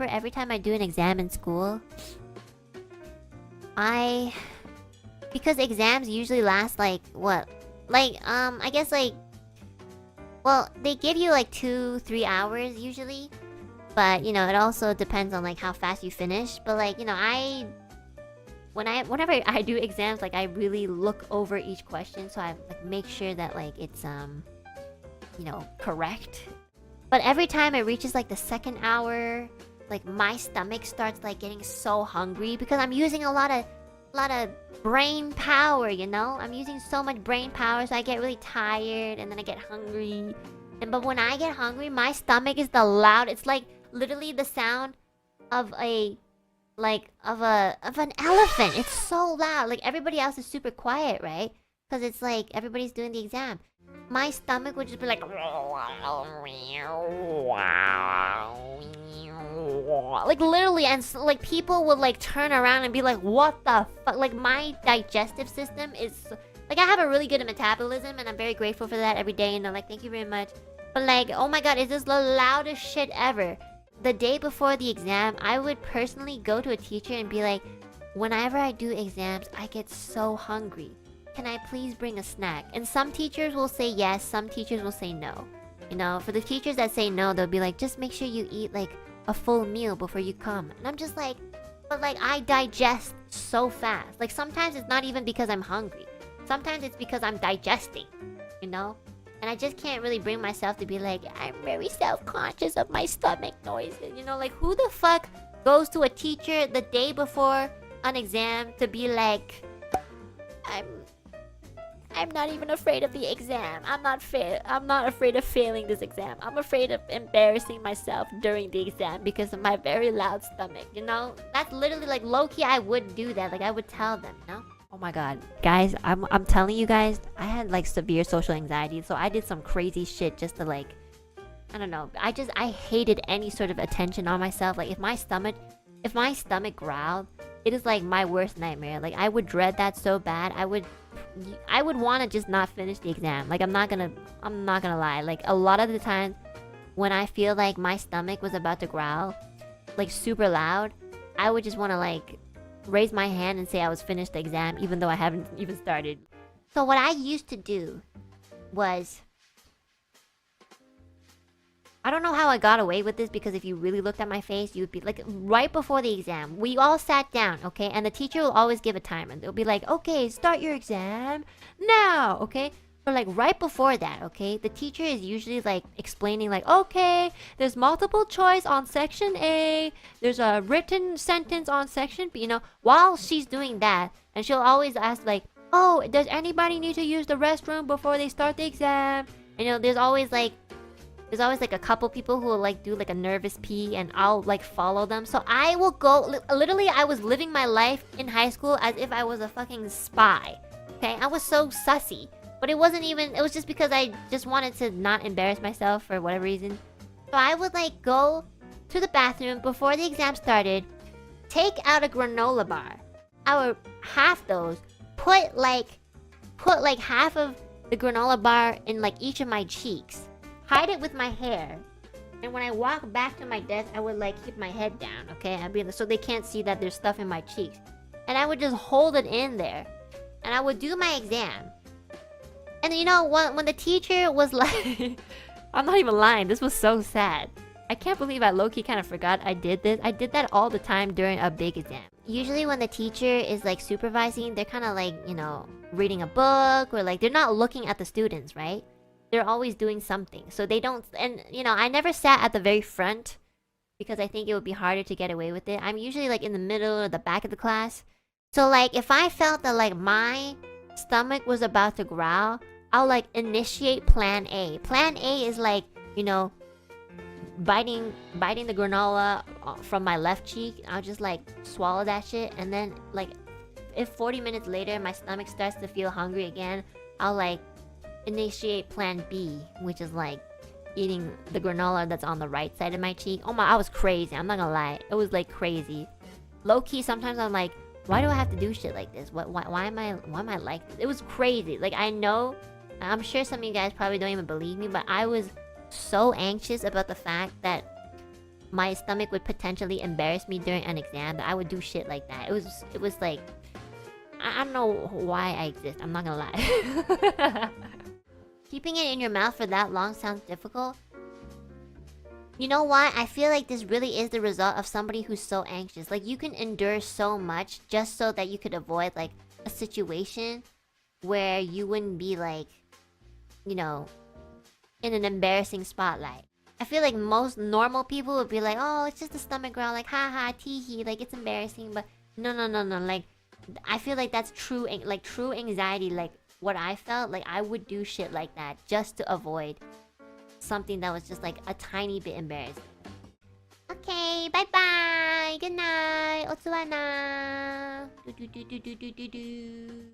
remember every time I do an exam in school, because exams usually last like what? Like I guess like, well, they give you like 2-3 hours usually. But you know, it also depends on like how fast you finish. But like, you know, whenever I do exams, like I really look over each question, so I like make sure that like it's you know, correct. But every time it reaches like the second hour, like my stomach starts like getting so hungry because I'm using a lot of brain power, you know? I'm using so much brain power, so I get really tired and then I get hungry. But when I get hungry, my stomach is the loud. It's like literally the sound of an elephant. It's so loud. Like everybody else is super quiet, right? Because it's like everybody's doing the exam. My stomach would just be like literally, and like people would like turn around and be like, what the fuck? Like my digestive system is like, I have a really good metabolism and I'm very grateful for that every day, and I'm like, thank you very much. But like, oh my god, is this the loudest shit ever? The day before the exam, I would personally go to a teacher and be like, whenever I do exams, I get so hungry. Can I please bring a snack? And some teachers will say yes, some teachers will say no. You know, for the teachers that say no, they'll be like, just make sure you eat like a full meal before you come. And I'm just like, but like I digest so fast. Like sometimes it's not even because I'm hungry. Sometimes it's because I'm digesting, you know? And I just can't really bring myself to be like, I'm very self-conscious of my stomach noises. You know, like who the fuck goes to a teacher the day before an exam to be like, I'm not even afraid of the exam. I'm not afraid of failing this exam. I'm afraid of embarrassing myself during the exam because of my very loud stomach, you know? That's literally like low-key I would do that. Like I would tell them, you know? Oh my god. Guys, I'm telling you guys, I had like severe social anxiety, so I did some crazy shit just to like, I don't know. I hated any sort of attention on myself. Like if my stomach growled, it is like my worst nightmare. Like I would dread that so bad. I would want to just not finish the exam. Like I'm not gonna lie. Like a lot of the times when I feel like my stomach was about to growl, like super loud, I would just want to like raise my hand and say I was finished the exam, even though I haven't even started. So what I used to do was, I don't know how I got away with this, because if you really looked at my face, you would be like, right before the exam, we all sat down, okay? And the teacher will always give a timer. They'll be like, okay, start your exam now, okay? But like right before that, okay, the teacher is usually like explaining like, okay, there's multiple choice on section A, there's a written sentence on section B, you know, while she's doing that. And she'll always ask like, oh, does anybody need to use the restroom before they start the exam? And, you know, there's always like a couple people who will like do like a nervous pee, and I'll like follow them. So I will go, literally I was living my life in high school as if I was a fucking spy, okay? I was so sussy. But it wasn't even, it was just because I just wanted to not embarrass myself for whatever reason. So I would like go to the bathroom before the exam started, take out a granola bar. I would half those, put like half of the granola bar in like each of my cheeks, hide it with my hair, and when I walk back to my desk, I would like keep my head down, okay? I'd be so they can't see that there's stuff in my cheeks. And I would just hold it in there, and I would do my exam. And you know, when the teacher was like, I'm not even lying, this was so sad. I can't believe I low-key kind of forgot I did this. I did that all the time during a big exam. Usually when the teacher is like supervising, they're kind of like, you know, reading a book, or like they're not looking at the students, right? They're always doing something. So they don't, and you know, I never sat at the very front because I think it would be harder to get away with it. I'm usually like in the middle or the back of the class. So like if I felt that like my stomach was about to growl, I'll like initiate plan A. Plan A is like, you know, biting the granola from my left cheek. I'll just like swallow that shit, and then like if 40 minutes later my stomach starts to feel hungry again, I'll like initiate plan B, which is like eating the granola that's on the right side of my cheek. Oh my, I was crazy. I'm not gonna lie. It was like crazy. Low key, sometimes I'm like, why do I have to do shit like this? Why am I like this? It was crazy. Like I know, I'm sure some of you guys probably don't even believe me, but I was so anxious about the fact that my stomach would potentially embarrass me during an exam, that I would do shit like that. It was like, I don't know why I exist. I'm not gonna lie. Keeping it in your mouth for that long sounds difficult. You know what? I feel like this really is the result of somebody who's so anxious. Like, you can endure so much just so that you could avoid, like, a situation where you wouldn't be, like, you know, in an embarrassing spotlight. I feel like most normal people would be like, oh, it's just a stomach growl, like, haha, tee-hee, like, it's embarrassing. But no. Like, I feel like that's true, like, true anxiety. Like, what I felt, like, I would do shit like that just to avoid something that was just, like, a tiny bit embarrassing. Okay, bye-bye. Good night. おつわな。